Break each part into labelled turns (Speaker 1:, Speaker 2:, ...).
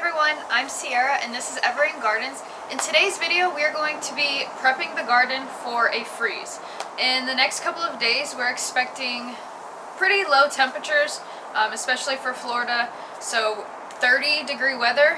Speaker 1: everyone, I'm Sierra and this is Evergreen Gardens. In today's video we are going to be prepping the garden for a freeze. In the next couple of days we're expecting pretty low temperatures, especially for Florida, so 30-degree weather.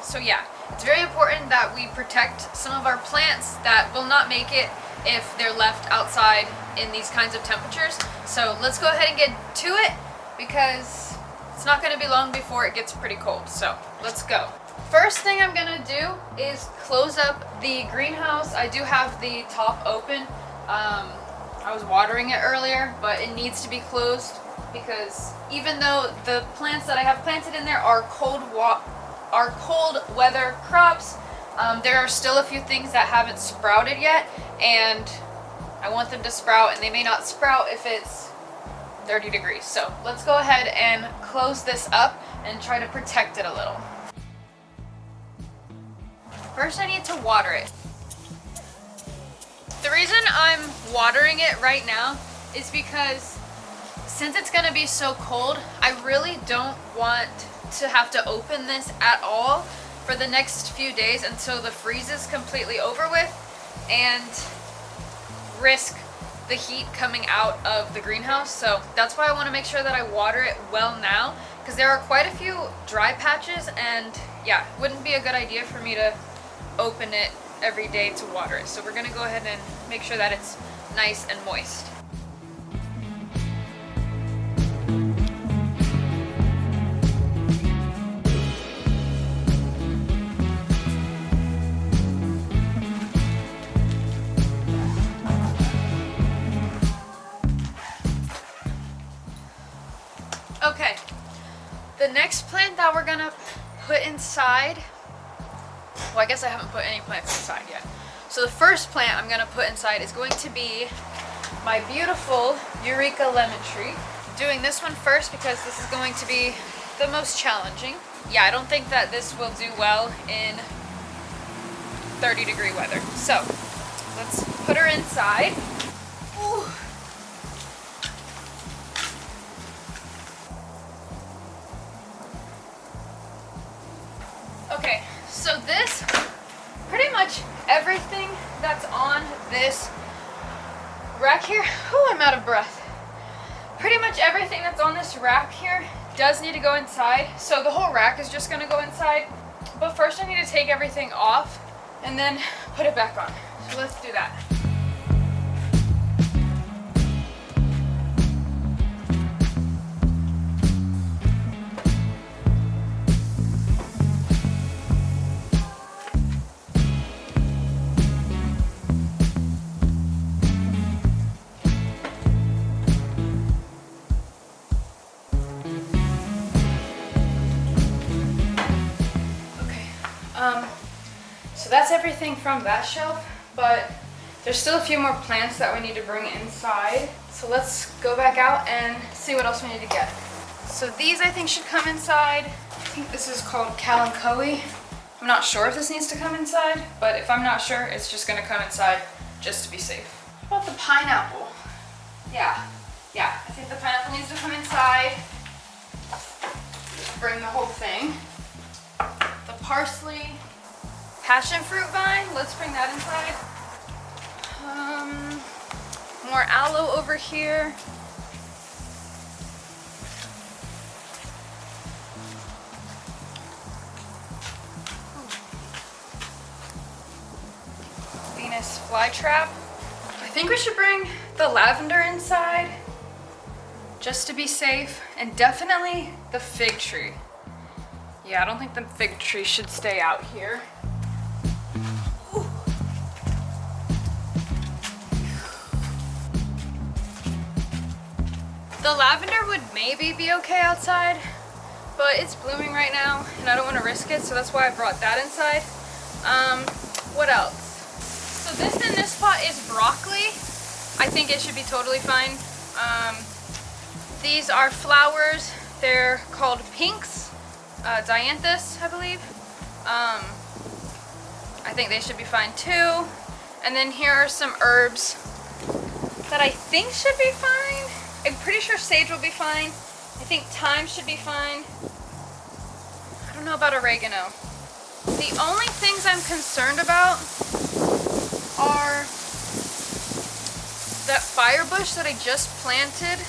Speaker 1: So yeah, it's very important that we protect some of our plants that will not make it if they're left outside in these kinds of temperatures. So let's go ahead and get to it because it's not going to be long before it gets pretty cold. So let's go. First thing I'm going to do is close up the greenhouse. I do have the top open. I was watering it earlier, but it needs to be closed because even though the plants that I have planted in there are cold weather crops, there are still a few things that haven't sprouted yet, and I want them to sprout, and they may not sprout if it's 30 degrees. So let's go ahead and close this up and try to protect it a little. First I need to water it. The reason I'm watering it right now is because since it's gonna be so cold, I really don't want to have to open this at all for the next few days until the freeze is completely over with and risk the heat coming out of the greenhouse. So that's why I want to make sure that I water it well now, because there are quite a few dry patches, and yeah, it wouldn't be a good idea for me to open it every day to water it. So we're going to go ahead and make sure that it's nice and moist. Okay, the next plant that we're gonna put inside, well, I guess I haven't put any plants inside yet. So the first plant I'm gonna put inside is going to be my beautiful Eureka lemon tree. I'm doing this one first because this is going to be the most challenging. Yeah, I don't think that this will do well in 30-degree weather. So let's put her inside. Ooh. Okay, so this, pretty much everything that's on this rack here, oh, I'm out of breath. Pretty much everything that's on this rack here does need to go inside. So the whole rack is just gonna go inside. But first I need to take everything off and then put it back on. So let's do that. So that's everything from that shelf, but there's still a few more plants that we need to bring inside. So let's go back out and see what else we need to get. So these I think should come inside. I think this is called Kalanchoe. I'm not sure if this needs to come inside, but if I'm not sure, it's just gonna come inside just to be safe. What about the pineapple? Yeah, I think the pineapple needs to come inside. Just bring the whole thing. The parsley, passion fruit vine, let's bring that inside. More aloe over here. Venus flytrap. I think we should bring the lavender inside just to be safe, and definitely the fig tree. Yeah, I don't think the fig tree should stay out here. Ooh. The lavender would maybe be okay outside, but it's blooming right now and I don't want to risk it, so that's why I brought that inside. What else? So this in this pot is broccoli. I think it should be totally fine. These are flowers. They're called pinks. Dianthus, I believe. I think they should be fine too. And then here are some herbs that I think should be fine. I'm pretty sure sage will be fine. I think thyme should be fine. I don't know. about oregano. The only things I'm concerned about are that fire bush that I just planted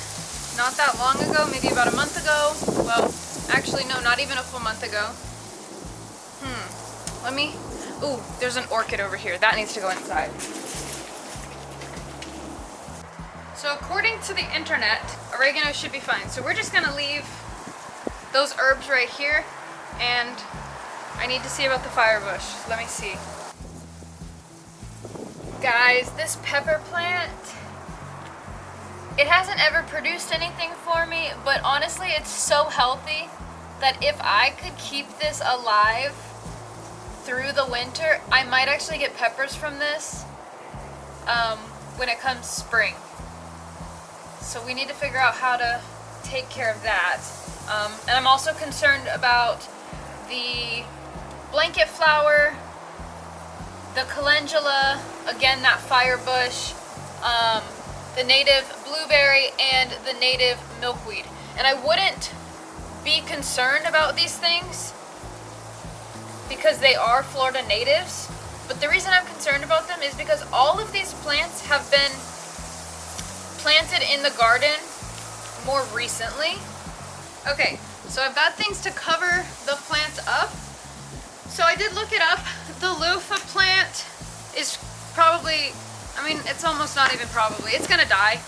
Speaker 1: not that long ago, maybe about a month ago. Well, actually no, not even a full month ago. Ooh, there's an orchid over here. That needs to go inside. So according to the internet, oregano should be fine. So we're just gonna leave those herbs right here, and I need to see about the fire bush. Let me see. Guys, this pepper plant, it hasn't ever produced anything for me, but honestly it's so healthy that if I could keep this alive through the winter, I might actually get peppers from this when it comes spring. So we need to figure out how to take care of that. And I'm also concerned about the blanket flower, the calendula, again that fire bush, the native blueberry, and the native milkweed. And I wouldn't be concerned about these things because they are Florida natives, but the reason I'm concerned about them is because all of these plants have been planted in the garden more recently. Okay, so I've got things to cover the plants up. So I did look it up. The loofah plant is probably, I mean, it's almost not even probably, it's gonna die.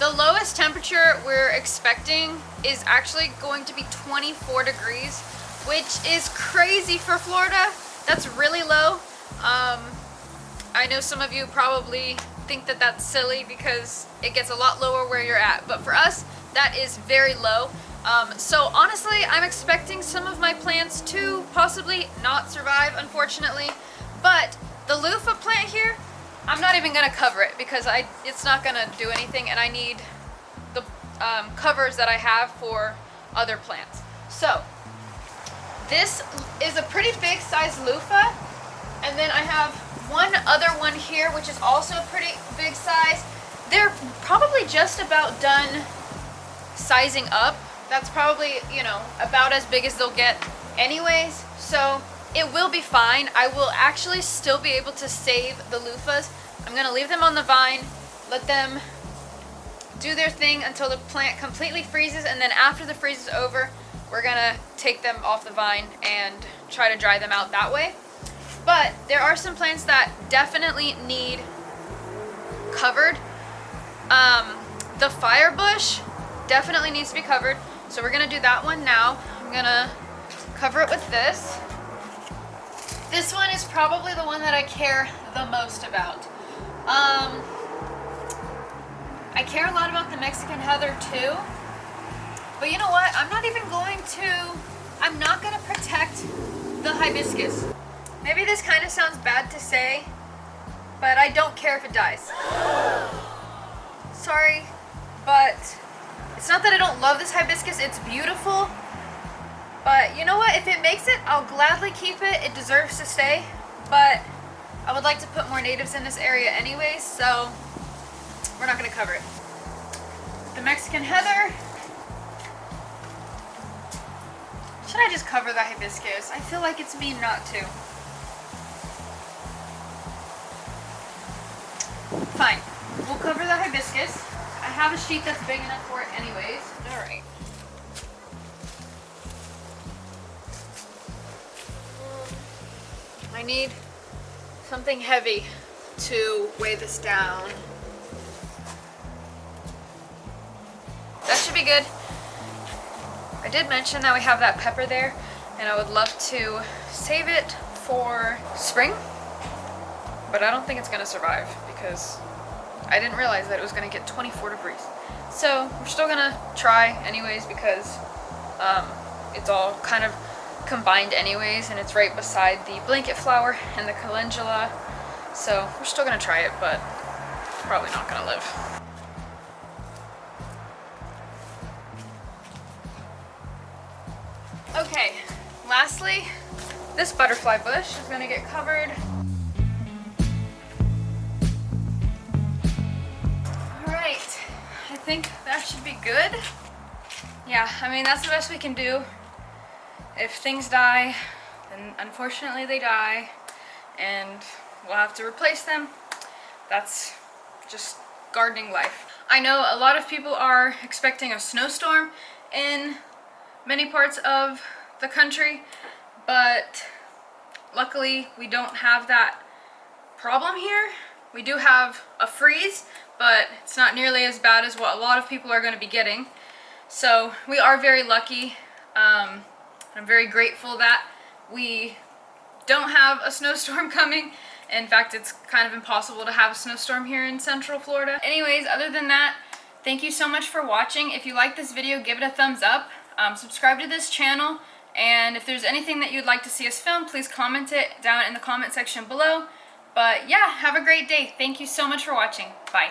Speaker 1: The lowest temperature we're expecting is actually going to be 24 degrees, which is crazy for Florida. That's really low. I know some of you probably think that that's silly because it gets a lot lower where you're at, but for us, that is very low. So honestly, I'm expecting some of my plants to possibly not survive, unfortunately, but the loofah plant here, I'm not even gonna cover it because it's not gonna do anything, and I need the covers that I have for other plants. So this is a pretty big size loofah, and then I have one other one here which is also pretty big size. They're probably just about done sizing up. That's probably, you know, about as big as they'll get anyways, so it will be fine. I will actually still be able to save the loofahs. I'm gonna leave them on the vine, let them do their thing until the plant completely freezes, and then after the freeze is over, we're gonna take them off the vine and try to dry them out that way. But there are some plants that definitely need covered. The fire bush definitely needs to be covered, so we're gonna do that one now. I'm gonna cover it with this. This one is probably the one that I care the most about. I care a lot about the Mexican heather too, but you know what? I'm not gonna protect the hibiscus. Maybe this kind of sounds bad to say, but I don't care if it dies. Sorry, but it's not that I don't love this hibiscus, it's beautiful. But you know what? If it makes it, I'll gladly keep it. It deserves to stay. But I would like to put more natives in this area anyways, so we're not going to cover it. The Mexican heather. Should I just cover the hibiscus? I feel like it's mean not to. Fine. We'll cover the hibiscus. I have a sheet that's big enough for it anyways. Alright. I need something heavy to weigh this down. That should be good. I did mention that we have that pepper there, and I would love to save it for spring, but I don't think it's gonna survive because I didn't realize that it was gonna get 24 degrees. So we're still gonna try anyways because it's all kind of combined anyways, and it's right beside the blanket flower and the calendula, so we're still gonna try it, but probably not gonna live. Okay, lastly, this butterfly bush is gonna get covered. Alright, I think that should be good. Yeah, I mean, that's the best we can do. if things die, then unfortunately they die, and we'll have to replace them. That's just gardening life. I know a lot of people are expecting a snowstorm in many parts of the country, but luckily we don't have that problem here. We do have a freeze, but it's not nearly as bad as what a lot of people are going to be getting. So we are very lucky. I'm very grateful that we don't have a snowstorm coming. In fact, it's kind of impossible to have a snowstorm here in Central Florida. Anyways, other than that, thank you so much for watching. If you like this video, give it a thumbs up. Subscribe to this channel, and if there's anything that you'd like to see us film, please comment it down in the comment section below. But yeah, have a great day. Thank you so much for watching. Bye.